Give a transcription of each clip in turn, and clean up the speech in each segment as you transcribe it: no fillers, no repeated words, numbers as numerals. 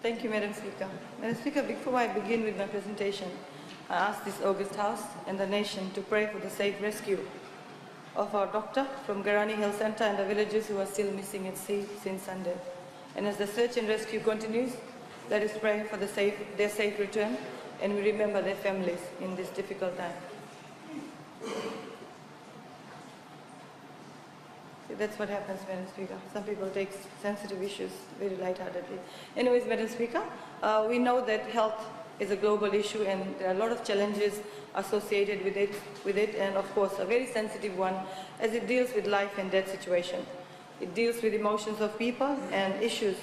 Thank you, Madam Speaker. Madam Speaker, before I begin with my presentation, I ask this august House and the nation to pray for the safe rescue of our doctor from Garani Health Centre and the villagers who are still missing at sea since Sunday. And as the search and rescue continues, let us pray for their safe return, and we remember their families in this difficult time. See, that's what happens, Madam Speaker. Some people take sensitive issues very lightheartedly. Anyways, Madam Speaker, we know that health is a global issue and there are a lot of challenges associated with it, and of course a very sensitive one as it deals with life and death situation. It deals with emotions of people and issues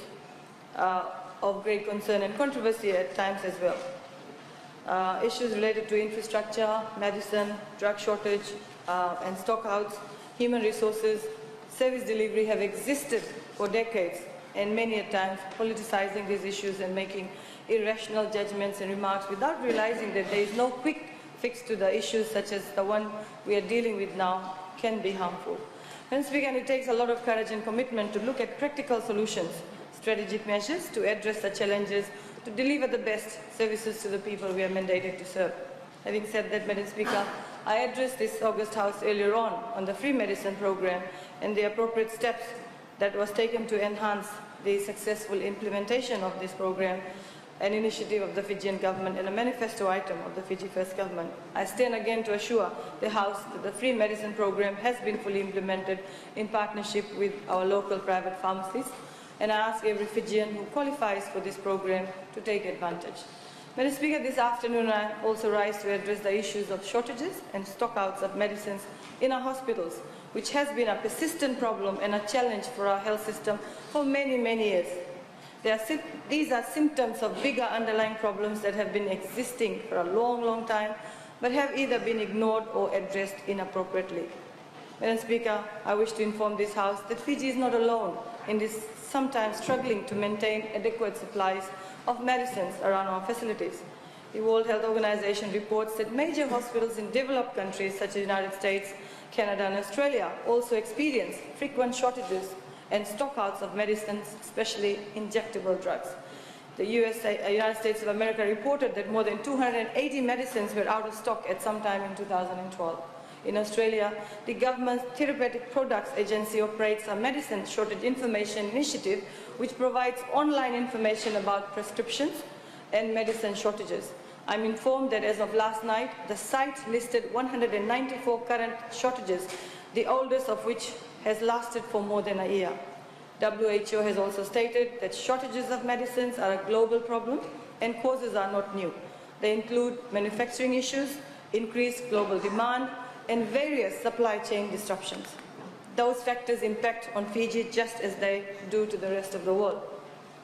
of great concern and controversy at times as well. Issues related to infrastructure, medicine, drug shortage and stockouts, human resources, service delivery have existed for decades, and many at times politicizing these issues and making irrational judgments and remarks without realizing that there is no quick fix to the issues such as the one we are dealing with now can be harmful. Madam Speaker, it takes a lot of courage and commitment to look at practical solutions, strategic measures to address the challenges, to deliver the best services to the people we are mandated to serve. Having said that, Madam Speaker, I addressed this August House earlier on the free medicine program and the appropriate steps that was taken to enhance the successful implementation of this program, an initiative of the Fijian government and a manifesto item of the Fiji First government. I stand again to assure the House that the free medicine program has been fully implemented in partnership with our local private pharmacies, and I ask every Fijian who qualifies for this program to take advantage. Madam Speaker, this afternoon I also rise to address the issues of shortages and stockouts of medicines in our hospitals, which has been a persistent problem and a challenge for our health system for many, many years. These are symptoms of bigger underlying problems that have been existing for a long, long time, but have either been ignored or addressed inappropriately. Madam Speaker, I wish to inform this House that Fiji is not alone in this sometimes struggling to maintain adequate supplies of medicines around our facilities. The World Health Organization reports that major hospitals in developed countries such as the United States, Canada and Australia also experience frequent shortages and stockouts of medicines, especially injectable drugs. The United States of America reported that more than 280 medicines were out of stock at some time in 2012. In Australia, the government's Therapeutic Products Agency operates a medicine shortage information initiative which provides online information about prescriptions and medicine shortages. I'm informed that as of last night, the site listed 194 current shortages, the oldest of which has lasted for more than a year. WHO has also stated that shortages of medicines are a global problem and causes are not new. They include manufacturing issues, increased global demand, and various supply chain disruptions. Those factors impact on Fiji just as they do to the rest of the world.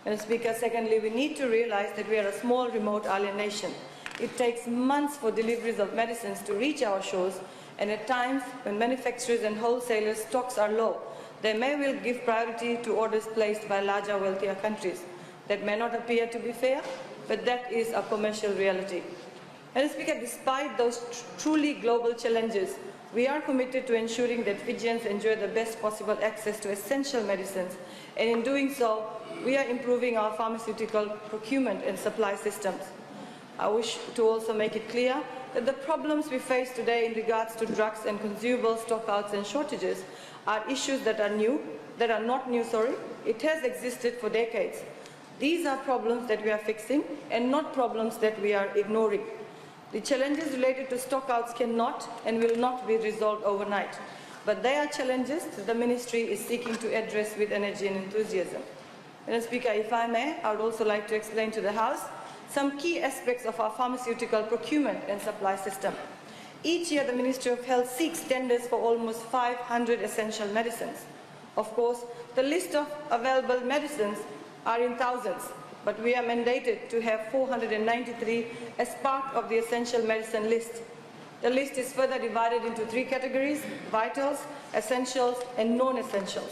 Madam Speaker, secondly, we need to realize that we are a small, remote island nation. It takes months for deliveries of medicines to reach our shores, and at times when manufacturers and wholesalers' stocks are low, they may well give priority to orders placed by larger, wealthier countries. That may not appear to be fair, but that is a commercial reality. Madam Speaker, despite those truly global challenges, we are committed to ensuring that Fijians enjoy the best possible access to essential medicines, and in doing so, we are improving our pharmaceutical procurement and supply systems. I wish to also make it clear that the problems we face today in regards to drugs and consumable stockouts and shortages are issues that are not new. It has existed for decades. These are problems that we are fixing and not problems that we are ignoring. The challenges related to stockouts cannot and will not be resolved overnight, but they are challenges that the Ministry is seeking to address with energy and enthusiasm. Madam Speaker, if I may, I would also like to explain to the House some key aspects of our pharmaceutical procurement and supply system. Each year, the Ministry of Health seeks tenders for almost 500 essential medicines. Of course, the list of available medicines are in thousands, but we are mandated to have 493 as part of the essential medicine list. The list is further divided into 3 categories: vitals, essentials, and non-essentials.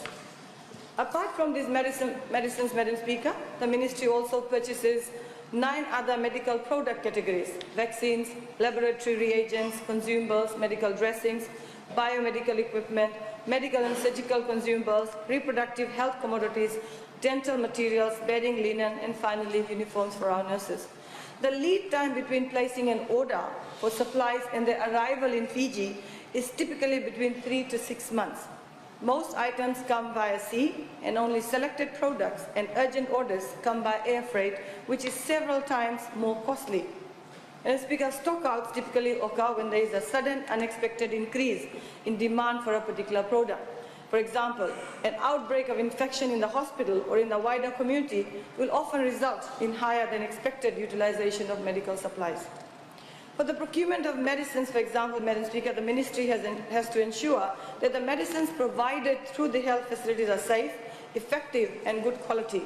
Apart from these medicines, Madam Speaker, the Ministry also purchases 9 other medical product categories: vaccines, laboratory reagents, consumables, medical dressings, biomedical equipment, medical and surgical consumables, reproductive health commodities, dental materials, bedding, linen, and finally uniforms for our nurses. The lead time between placing an order for supplies and their arrival in Fiji is typically between 3 to 6 months. Most items come via sea, and only selected products and urgent orders come by air freight, which is several times more costly. And it's because stockouts typically occur when there is a sudden, unexpected increase in demand for a particular product. For example, an outbreak of infection in the hospital or in the wider community will often result in higher than expected utilization of medical supplies. For the procurement of medicines, for example, Madam Speaker, the Ministry has to ensure that the medicines provided through the health facilities are safe, effective and good quality.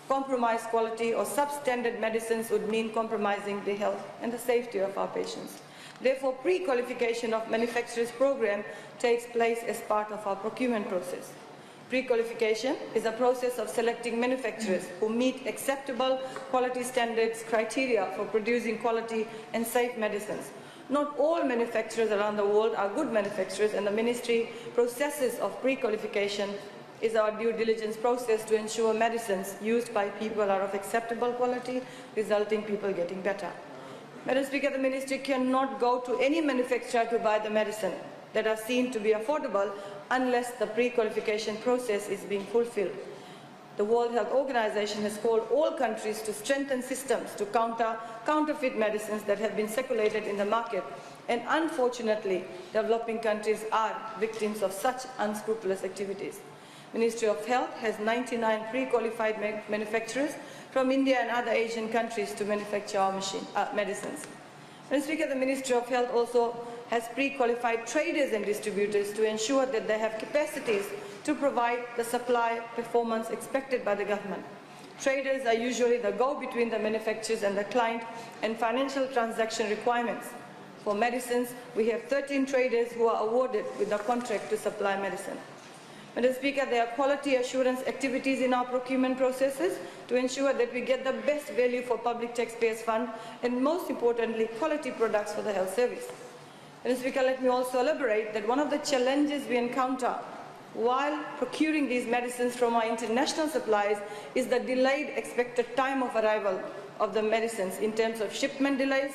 Compromised quality or substandard medicines would mean compromising the health and the safety of our patients. Therefore, pre-qualification of manufacturers program takes place as part of our procurement process. Pre-qualification is a process of selecting manufacturers who meet acceptable quality standards criteria for producing quality and safe medicines. Not all manufacturers around the world are good manufacturers, and the Ministry processes of pre-qualification is our due diligence process to ensure medicines used by people are of acceptable quality, resulting in people getting better. Madam Speaker, the Ministry cannot go to any manufacturer to buy the medicine that are seen to be affordable unless the pre-qualification process is being fulfilled. The World Health Organization has called all countries to strengthen systems to counter counterfeit medicines that have been circulated in the market, and unfortunately, developing countries are victims of such unscrupulous activities. Ministry of Health has 99 pre-qualified manufacturers from India and other Asian countries to manufacture our medicines. Madam Speaker, the Ministry of Health also has pre-qualified traders and distributors to ensure that they have capacities to provide the supply performance expected by the government. Traders are usually the go-between the manufacturers and the client and financial transaction requirements. For medicines, we have 13 traders who are awarded with the contract to supply medicine. Madam Speaker, there are quality assurance activities in our procurement processes to ensure that we get the best value for public taxpayers' fund and, most importantly, quality products for the health service. Madam Speaker, let me also elaborate that one of the challenges we encounter while procuring these medicines from our international suppliers is the delayed expected time of arrival of the medicines in terms of shipment delays,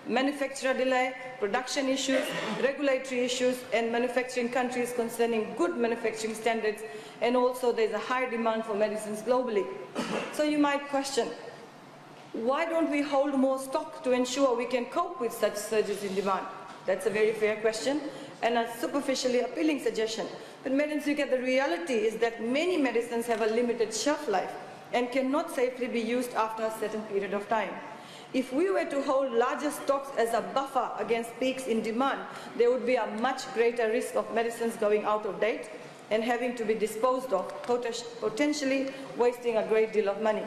manufacturer delay, production issues, regulatory issues, and manufacturing countries concerning good manufacturing standards, and also there is a high demand for medicines globally. So you might question, why don't we hold more stock to ensure we can cope with such surges in demand? That's a very fair question and a superficially appealing suggestion. But Madam Speaker, the reality is that many medicines have a limited shelf life and cannot safely be used after a certain period of time. If we were to hold larger stocks as a buffer against peaks in demand, there would be a much greater risk of medicines going out of date and having to be disposed of, potentially wasting a great deal of money.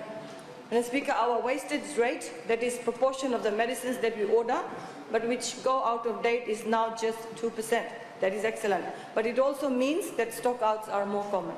Madam Speaker, our wastage rate, that is proportion of the medicines that we order, but which go out of date, is now just 2%. That is excellent. But it also means that stockouts are more common.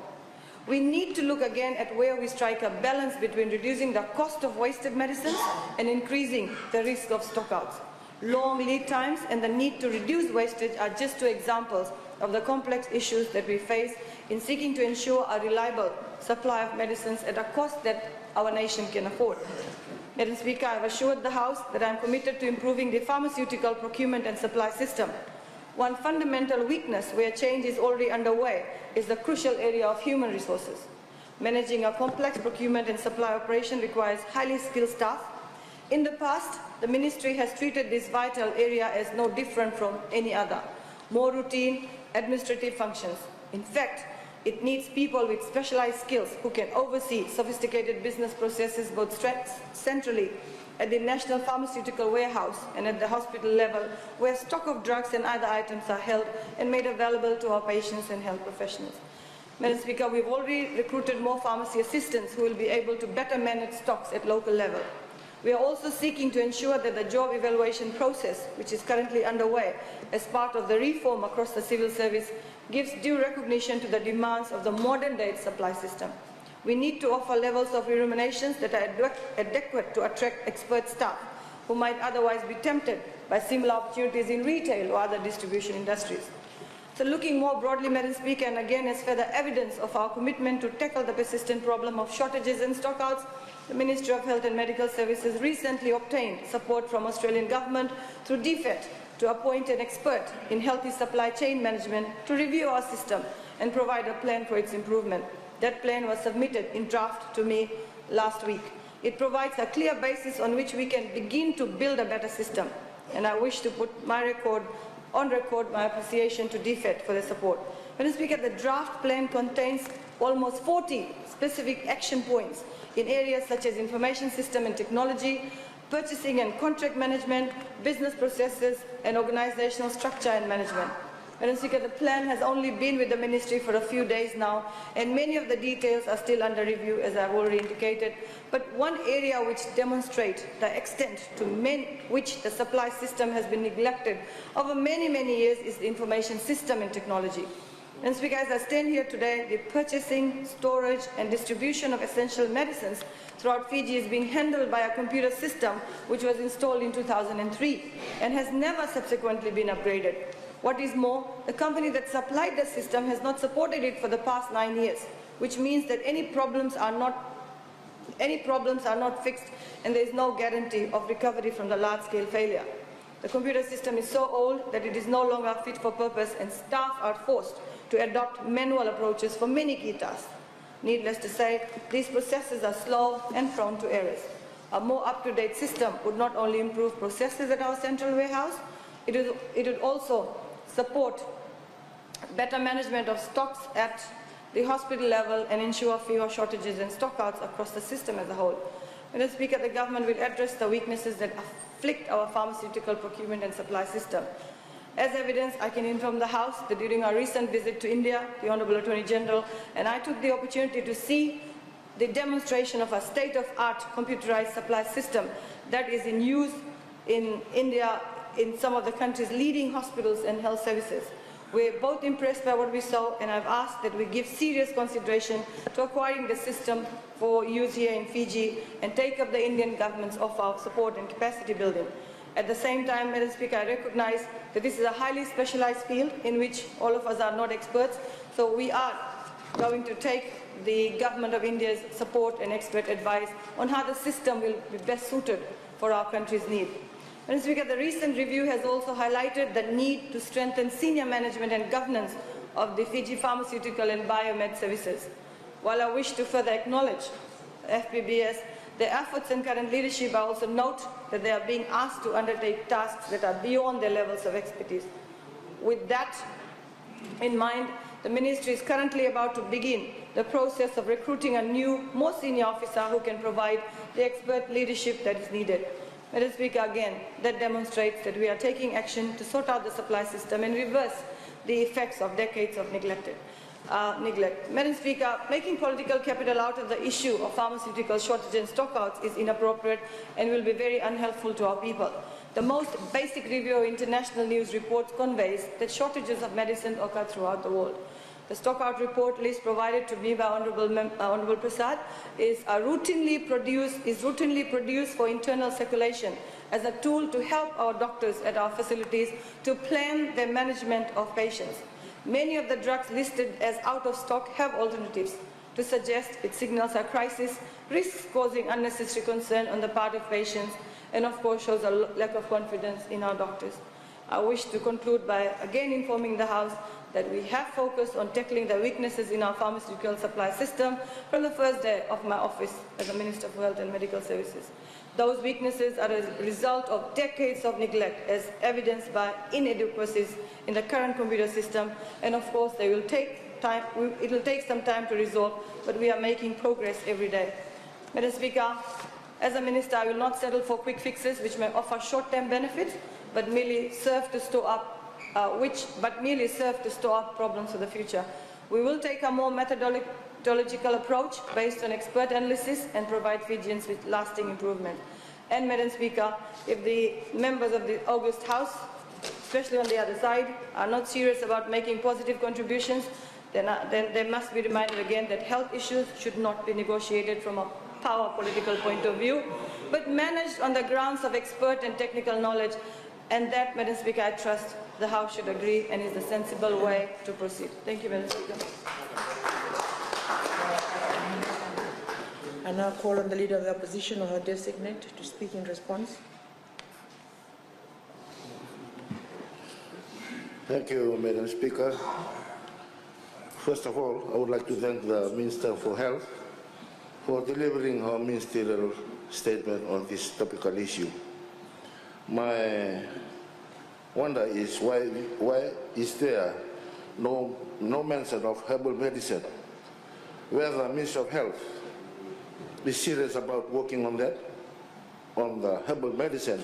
We need to look again at where we strike a balance between reducing the cost of wasted medicines and increasing the risk of stockouts. Long lead times and the need to reduce wastage are just two examples of the complex issues that we face in seeking to ensure a reliable supply of medicines at a cost that our nation can afford. Madam Speaker, I have assured the House that I am committed to improving the pharmaceutical procurement and supply system. One fundamental weakness where change is already underway is the crucial area of human resources. Managing a complex procurement and supply operation requires highly skilled staff. In the past, the Ministry has treated this vital area as no different from any other, more routine administrative functions. In fact, it needs people with specialized skills who can oversee sophisticated business processes both centrally at the National Pharmaceutical Warehouse and at the hospital level, where stock of drugs and other items are held and made available to our patients and health professionals. Madam Speaker, we've already recruited more pharmacy assistants who will be able to better manage stocks at local level. We are also seeking to ensure that the job evaluation process, which is currently underway as part of the reform across the civil service, gives due recognition to the demands of the modern-day supply system. We need to offer levels of remunerations that are adequate to attract expert staff who might otherwise be tempted by similar opportunities in retail or other distribution industries. So looking more broadly, Madam Speaker, and again as further evidence of our commitment to tackle the persistent problem of shortages and stockouts, the Ministry of Health and Medical Services recently obtained support from Australian Government through DFET to appoint an expert in healthy supply chain management to review our system and provide a plan for its improvement. That plan was submitted in draft to me last week. It provides a clear basis on which we can begin to build a better system, and I wish to put on record my appreciation to DFET for their support. Madam Speaker, the draft plan contains almost 40 specific action points in areas such as information system and technology, purchasing and contract management, business processes, and organizational structure and management. Madam Speaker, the plan has only been with the Ministry for a few days now, and many of the details are still under review, as I've already indicated. But one area which demonstrates the extent to which the supply system has been neglected over many, many years is the information system and technology. Madam Speaker, as I stand here today, the purchasing, storage, and distribution of essential medicines throughout Fiji is being handled by a computer system which was installed in 2003 and has never subsequently been upgraded. What is more, the company that supplied the system has not supported it for the past 9 years, which means that any problems are not fixed, and there is no guarantee of recovery from the large-scale failure. The computer system is so old that it is no longer fit for purpose, and staff are forced to adopt manual approaches for many key tasks. Needless to say, these processes are slow and prone to errors. A more up-to-date system would not only improve processes at our central warehouse, it would also support better management of stocks at the hospital level and ensure fewer shortages and stockouts across the system as a whole. Madam Speaker, the government will address the weaknesses that afflict our pharmaceutical procurement and supply system. As evidence, I can inform the House that during our recent visit to India, the Honourable Attorney General and I took the opportunity to see the demonstration of a state-of-art computerized supply system that is in use in India in some of the country's leading hospitals and health services. We're both impressed by what we saw, and I've asked that we give serious consideration to acquiring the system for use here in Fiji and take up the Indian government's offer of support and capacity building. At the same time, Madam Speaker, I recognize that this is a highly specialized field in which all of us are not experts, so we are going to take the Government of India's support and expert advice on how the system will be best suited for our country's need. Madam Speaker, the recent review has also highlighted the need to strengthen senior management and governance of the Fiji pharmaceutical and biomed services. While I wish to further acknowledge FPBS, their efforts and current leadership, I also note that they are being asked to undertake tasks that are beyond their levels of expertise. With that in mind, the Ministry is currently about to begin the process of recruiting a new, more senior officer who can provide the expert leadership that is needed. Madam Speaker, again, that demonstrates that we are taking action to sort out the supply system and reverse the effects of decades of neglect. Madam Speaker, making political capital out of the issue of pharmaceutical shortage and stockouts is inappropriate and will be very unhelpful to our people. The most basic review of international news reports conveys that shortages of medicine occur throughout the world. The stockout report list provided to me by Honourable Prasad is routinely produced for internal circulation as a tool to help our doctors at our facilities to plan their management of patients. Many of the drugs listed as out of stock have alternatives to suggest it signals a crisis, risks causing unnecessary concern on the part of patients, and of course shows a lack of confidence in our doctors. I wish to conclude by again informing the House that we have focused on tackling the weaknesses in our pharmaceutical supply system from the first day of my office as a Minister for Health and Medical Services. Those weaknesses are a result of decades of neglect, as evidenced by inadequacies in the current computer system, and of course they will take time, it will take some time to resolve, but we are making progress every day. Madam Speaker, as a Minister, I will not settle for quick fixes which may offer short-term benefits, but merely serve to store up problems for the future. We will take a more methodological approach based on expert analysis and provide Fijians with lasting improvement. And Madam Speaker, if the members of the August House, especially on the other side, are not serious about making positive contributions, then they must be reminded again that health issues should not be negotiated from a power political point of view, but managed on the grounds of expert and technical knowledge. And that, Madam Speaker, I trust the House should agree and is the sensible way to proceed. Thank you, Madam Speaker. I now call on the Leader of the Opposition or her designate to speak in response. Thank you, Madam Speaker. First of all, I would like to thank the Minister for Health for delivering her ministerial statement on this topical issue. My wonder is why is there no mention of herbal medicine? Whether the Ministry of Health is serious about working on that, on the herbal medicine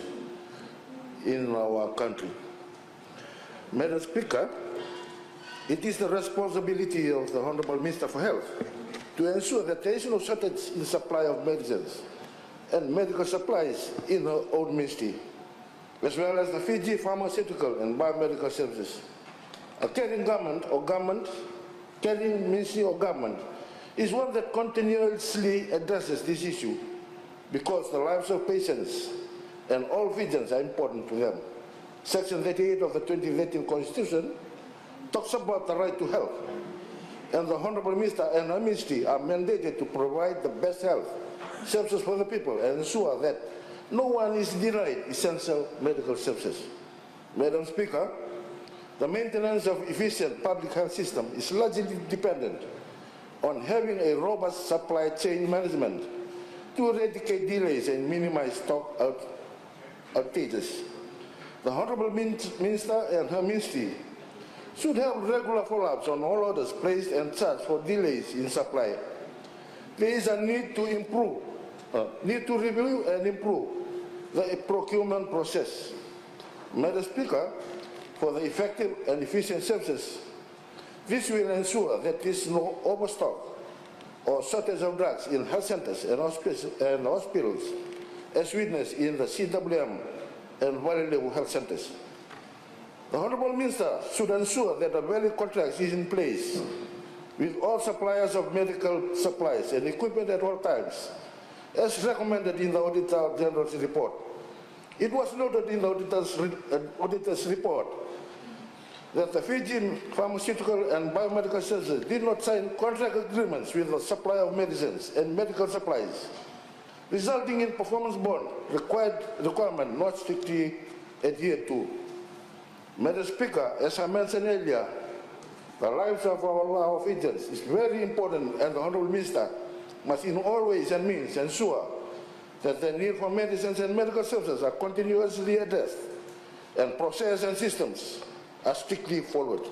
in our country. Madam Speaker, it is the responsibility of the Honourable Minister for Health to ensure that there is no shortage in supply of medicines and medical supplies in her own ministry, as well as the Fiji pharmaceutical and biomedical services. A caring government or caring ministry or government is one that continuously addresses this issue because the lives of patients and all Fijians are important to them. Section 38 of the 2013 Constitution talks about the right to health, and the Honourable Minister and her ministry are mandated to provide the best health services for the people and ensure that no one is denied essential medical services. Madam Speaker, the maintenance of efficient public health system is largely dependent on having a robust supply chain management to eradicate delays and minimize stock outages. The Honourable Minister and her ministry should have regular follow-ups on all orders placed and charged for delays in supply. There is a need to review and improve the procurement process. Madam Speaker, for the effective and efficient services, this will ensure that there is no overstock or shortage of drugs in health centres and hospitals, as witnessed in the CWM and Valley health centres. The Honourable Minister should ensure that a valid contract is in place with all suppliers of medical supplies and equipment at all times, as recommended in the Auditor General's report. It was noted in the Auditor's report that the Fijian pharmaceutical and biomedical services did not sign contract agreements with the supply of medicines and medical supplies, resulting in performance bond requirement not strictly adhered to. Madam Speaker, as I mentioned earlier, the lives of our Fijians is very important, and the Honourable Minister must in all ways and means ensure that the need for medicines and medical services are continuously addressed and processes and systems are strictly followed.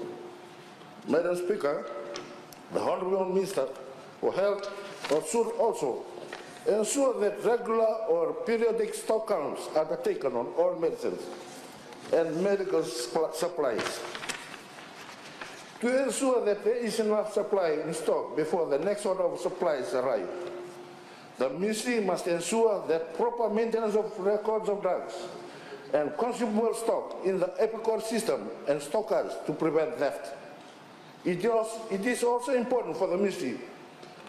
Madam Speaker, the Honourable Minister for Health should also ensure that regular or periodic stock counts are undertaken on all medicines and medical supplies to ensure that there is enough supply in stock before the next order of supplies arrive. The Ministry must ensure that proper maintenance of records of drugs and consumable stock in the EPICOR system and stockers to prevent theft. It is also important for the Ministry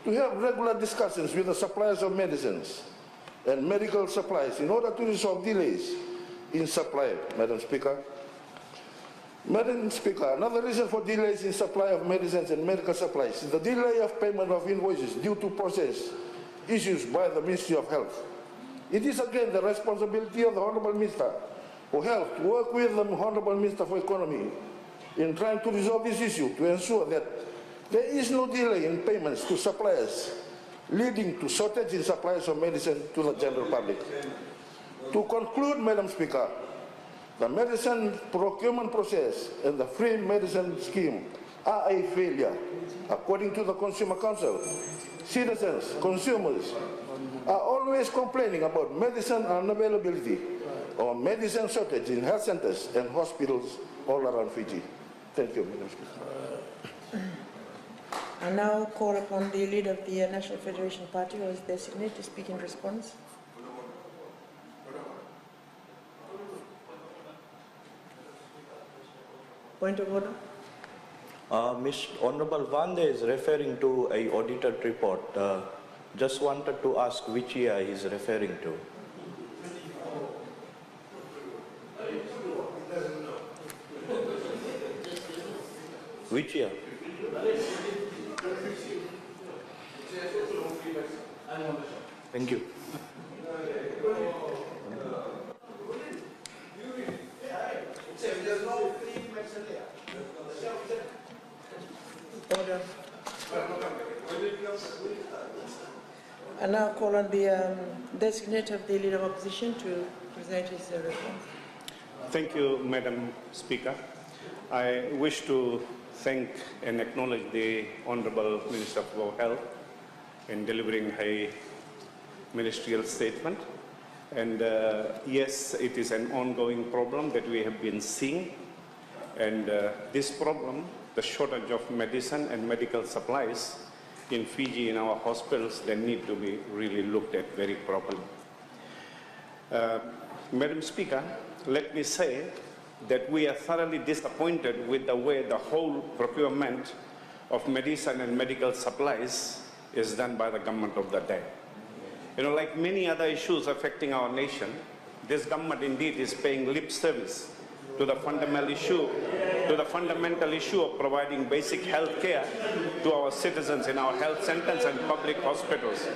to have regular discussions with the suppliers of medicines and medical supplies in order to resolve delays in supply, Madam Speaker. Madam Speaker, another reason for delays in supply of medicines and medical supplies is the delay of payment of invoices due to process issues by the Ministry of Health. It is again the responsibility of the Honourable Minister for Health to work with the Honourable Minister for Economy in trying to resolve this issue to ensure that there is no delay in payments to suppliers, leading to shortage in supplies of medicine to the general public. To conclude, Madam Speaker, the medicine procurement process and the free medicine scheme are a failure. According to the Consumer Council, citizens, consumers are always complaining about medicine unavailability or medicine shortage in health centres and hospitals all around Fiji. Thank you, Madam Speaker. I now call upon the Leader of the National Federation Party or his designate to speak in response. Point of order. Ms. Honorable Vande is referring to a audited report. Just wanted to ask which year he is referring to. Which year? Thank you. Order. I now call on the designator of the Leader of Opposition to present his response. Thank you, Madam Speaker. I wish to thank and acknowledge the Honourable Minister for Health in delivering a ministerial statement. And yes, it is an ongoing problem that we have been seeing. And this problem, the shortage of medicine and medical supplies in Fiji, in our hospitals, they need to be really looked at very properly. Madam Speaker, let me say that we are thoroughly disappointed with the way the whole procurement of medicine and medical supplies is done by the government of the day. You know, like many other issues affecting our nation, this government indeed is paying lip service to the fundamental issue of providing basic health care to our citizens in our health centers and public hospitals.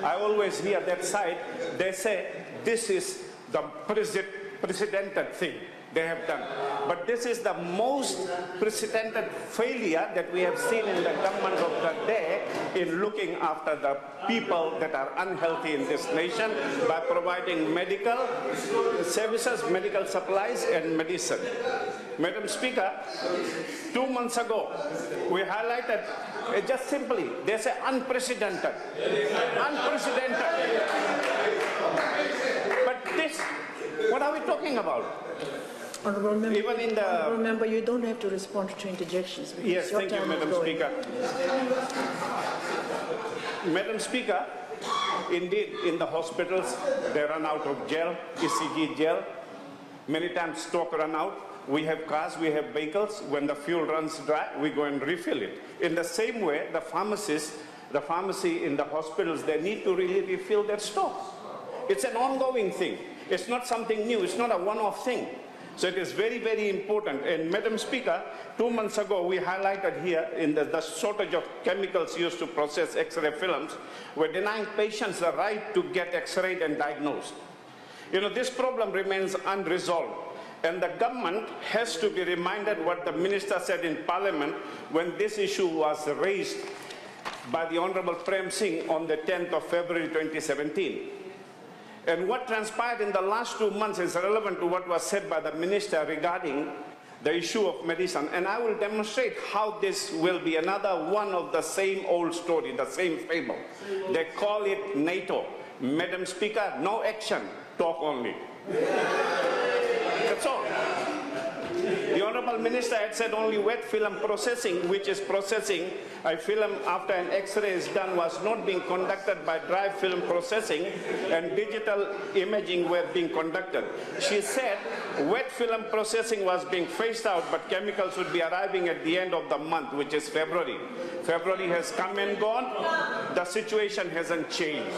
I always hear that side, they say this is the precedented thing they have done. But this is the most precedented failure that we have seen in the government of the day in looking after the people that are unhealthy in this nation by providing medical services, medical supplies and medicine. Madam Speaker, 2 months ago, we highlighted just simply, they say unprecedented. Unprecedented. But this, what are we talking about? Honourable Member, Even in the... Honourable Member, you don't have to respond to interjections. Yes, thank you, Madam Speaker. Madam Speaker, indeed, in the hospitals, they run out of gel, ECG gel. Many times stock run out. We have cars, we have vehicles. When the fuel runs dry, we go and refill it. In the same way, the pharmacy in the hospitals, they need to really refill their stock. It's an ongoing thing. It's not something new. It's not a one-off thing. So it is very, very important. And Madam Speaker, 2 months ago, we highlighted here in the shortage of chemicals used to process X-ray films. We're denying patients the right to get X-rayed and diagnosed. You know, this problem remains unresolved. And the government has to be reminded what the minister said in Parliament when this issue was raised by the Honourable Prem Singh on the 10th of February 2017. And what transpired in the last 2 months is relevant to what was said by the minister regarding the issue of medicine. And I will demonstrate how this will be another one of the same old story, the same fable. They call it NATO. Madam Speaker, no action, talk only. That's all. The Honourable Minister had said only wet film processing, which is processing a film after an X-ray is done, was not being conducted by dry film processing, and digital imaging were being conducted. She said wet film processing was being phased out, but chemicals would be arriving at the end of the month, which is February. February has come and gone. The situation hasn't changed.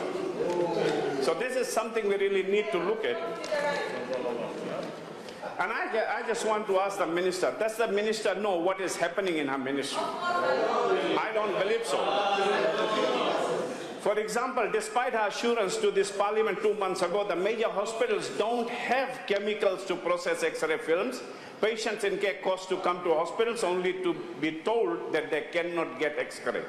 So this is something we really need to look at. And I just want to ask the minister, does the minister know what is happening in her ministry? I don't believe so. For example, despite her assurance to this Parliament 2 months ago, the major hospitals don't have chemicals to process X-ray films. Patients in care cost to come to hospitals only to be told that they cannot get X-ray.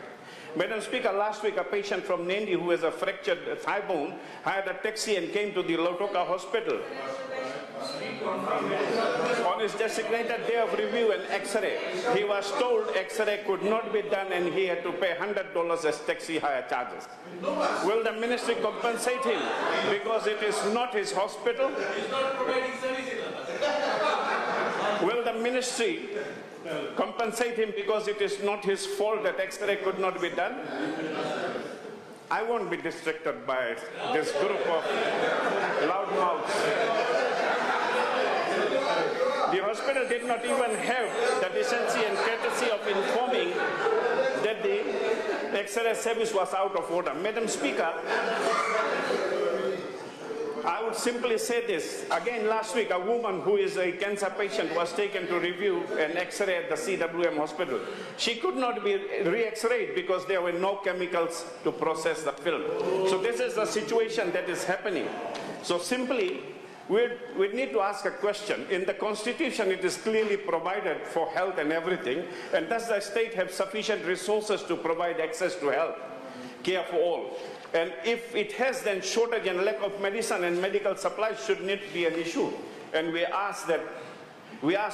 Madam Speaker, last week a patient from Nandi who has a fractured thigh bone hired a taxi and came to the Lautoka hospital. On his designated day of review and X-ray, he was told X-ray could not be done and he had to pay $100 as taxi hire charges. Will the ministry compensate him because it is not his hospital? Will the ministry compensate him because it is not his fault that X-ray could not be done? I won't be distracted by this group of loudmouths. The hospital did not even have the decency and courtesy of informing that the X-ray service was out of order. Madam Speaker, I would simply say this. Again, last week, a woman who is a cancer patient was taken to review an X-ray at the CWM hospital. She could not be re-X-rayed because there were no chemicals to process the film. So this is the situation that is happening. So simply, we need to ask a question. In the Constitution, it is clearly provided for health and everything. And does the state have sufficient resources to provide access to health care for all? And if it has, then shortage and lack of medicine and medical supplies should not be an issue. And we ask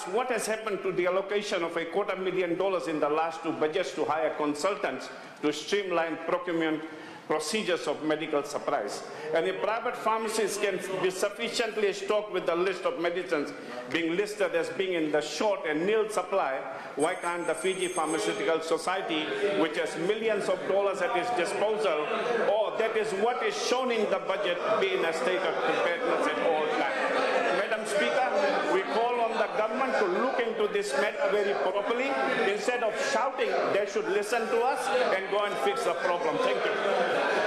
what has happened to the allocation of $250,000 in the last 2 budgets to hire consultants to streamline procurement procedures of medical supplies. And if private pharmacies can be sufficiently stocked with the list of medicines being listed as being in the short and nil supply, why can't the Fiji Pharmaceutical Society, which has millions of dollars at its disposal, or that is what is shown in the budget, be in a state of preparedness at all times? Madam Speaker, we call on the government to look into this matter very properly. Instead of shouting, they should listen to us and go and fix the problem. Thank you.